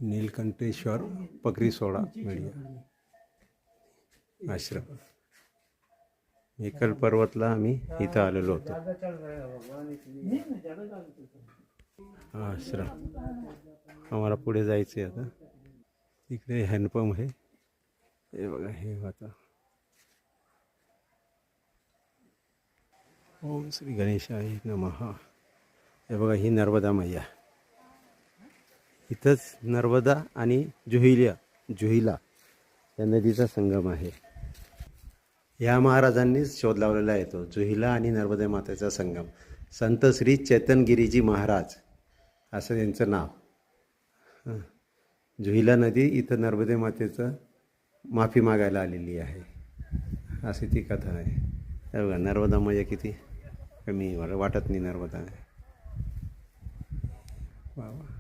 नीलकंठेश्वर पगरी सोहळा मीडिया आश्रम एकल पर्वतला आम्ही इथं आलेलो होतो. आश्रम आम्हाला पुढे जायचं आहे आता. तिकडे हँडपंप आहे. हे बघा हे आता ओम श्री गणेशाय नमः. हे बघा ही नर्मदा मैया. इथंच नर्मदा आणि जुहिला या नदीचा संगम आहे. या महाराजांनीच शोध लावलेला आहे तो जुहिला आणि नर्मदा मातेचा संगम. संत श्री चेतनगिरीजी महाराज असं त्यांचं नाव. जुहिला नदी इथं नर्मदा मातेचं माफी मागायला आलेली आहे अशी ती कथा आहे. हे बघा नर्मदा मैया किती कमी वाटत नाही नर्मदा. वा वा.